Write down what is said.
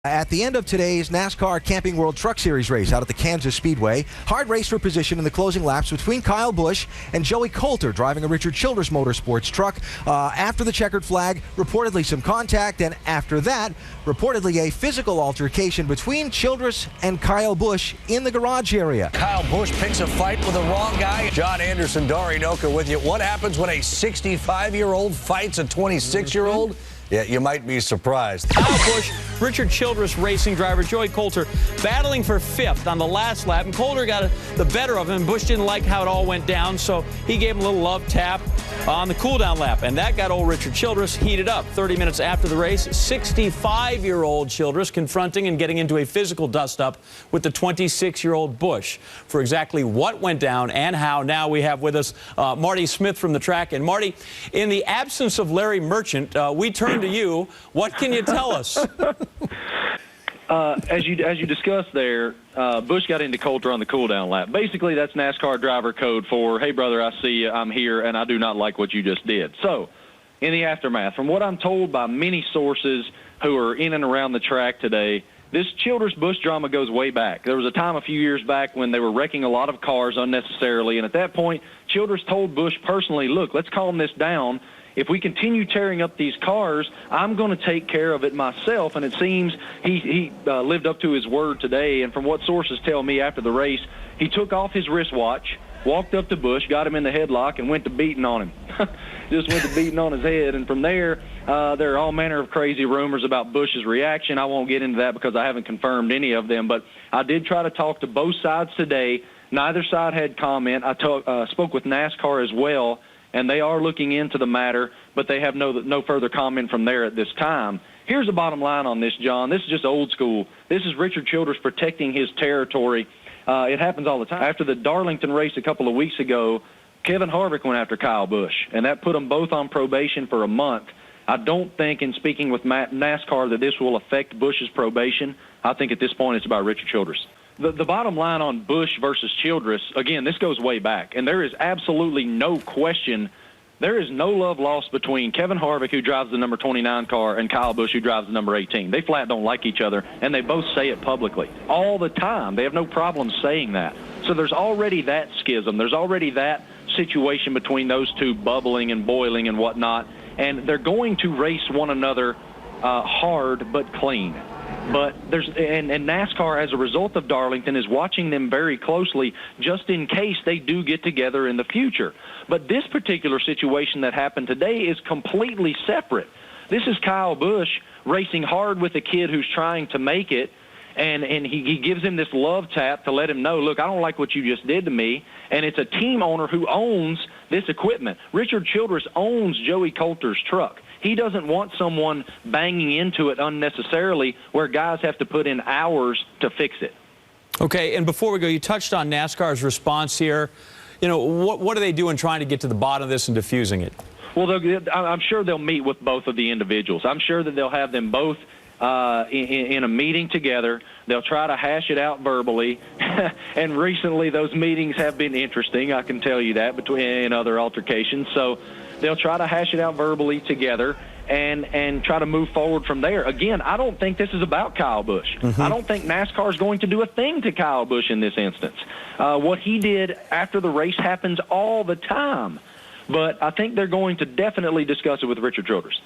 At the end of today's NASCAR Camping World Truck Series race out at the Kansas Speedway, hard race for position in the closing laps between Kyle Busch and Joey Coulter driving a Richard Childress Motorsports truck. After the checkered flag, reportedly some contact, and after that, reportedly a physical altercation between Childress and Kyle Busch in the garage area. Kyle Busch picks a fight with the wrong guy. John Anderson, Dory Noka with you. What happens when a 65-year-old fights a 26-year-old? Yeah, you might be surprised. Kyle Busch, Richard Childress Racing driver Joey Coulter battling for fifth on the last lap, and Coulter got the better of him. Busch didn't like how it all went down, so he gave him a little love tap on the cool-down lap, and that got old Richard Childress heated up. 30 minutes after the race, 65-year-old Childress confronting and getting into a physical dust-up with the 26-year-old Busch. For exactly what went down and how, now we have with us Marty Smith from the track. And Marty, in the absence of Larry Merchant, we turn to you. What can you tell us? As you discussed there, Busch got into Coulter on the cool-down lap. Basically, that's NASCAR driver code for, hey, brother, I see you, I'm here, and I do not like what you just did. So, in the aftermath, from what I'm told by many sources who are in and around the track today, this Childress-Busch drama goes way back. There was a time a few years back when they were wrecking a lot of cars unnecessarily, and at that point, Childress told Busch personally, look, let's calm this down. If we continue tearing up these cars, I'm going to take care of it myself. And it seems he lived up to his word today. And from what sources tell me after the race, he took off his wristwatch, walked up to Busch, got him in the headlock, and went to beating on him. Just went to beating on his head. And from there are all manner of crazy rumors about Busch's reaction. I won't get into that because I haven't confirmed any of them. But I did try to talk to both sides today. Neither side had comment. I spoke with NASCAR as well, and they are looking into the matter, but they have no further comment from there at this time. Here's the bottom line on this, John. This is just old school. This is Richard Childress protecting his territory. It happens all the time. After the Darlington race a couple of weeks ago, Kevin Harvick went after Kyle Busch, and that put them both on probation for a month. I don't think, in speaking with NASCAR, that this will affect Busch's probation. I think at this point it's about Richard Childress. The bottom line on Busch versus Childress, again, this goes way back, and there is absolutely no question. There is no love lost between Kevin Harvick, who drives the number 29 car, and Kyle Busch, who drives the number 18. They flat don't like each other, and they both say it publicly all the time. They have no problem saying that. So there's already that schism. There's already that situation between those two bubbling and boiling and whatnot, and they're going to race one another hard but clean. But and NASCAR, as a result of Darlington, is watching them very closely just in case they do get together in the future. But this particular situation that happened today is completely separate. This is Kyle Busch racing hard with a kid who's trying to make it, and he gives him this love tap to let him know, look, I don't like what you just did to me. And it's a team owner who owns this equipment. Richard Childress owns Joey Coulter's truck. He doesn't want someone banging into it unnecessarily where guys have to put in hours to fix it. Okay, and before we go, you touched on NASCAR's response here. You know, what are they doing trying to get to the bottom of this and diffusing it? Well, I'm sure they'll meet with both of the individuals. I'm sure that they'll have them both in a meeting together. They'll try to hash it out verbally. And recently those meetings have been interesting, I can tell you that, between other altercations. So they'll try to hash it out verbally together and try to move forward from there. Again, I don't think this is about Kyle Busch. I don't think NASCAR is going to do a thing to Kyle Busch in this instance. What he did after the race happens all the time. But I think they're going to definitely discuss it with Richard Childress.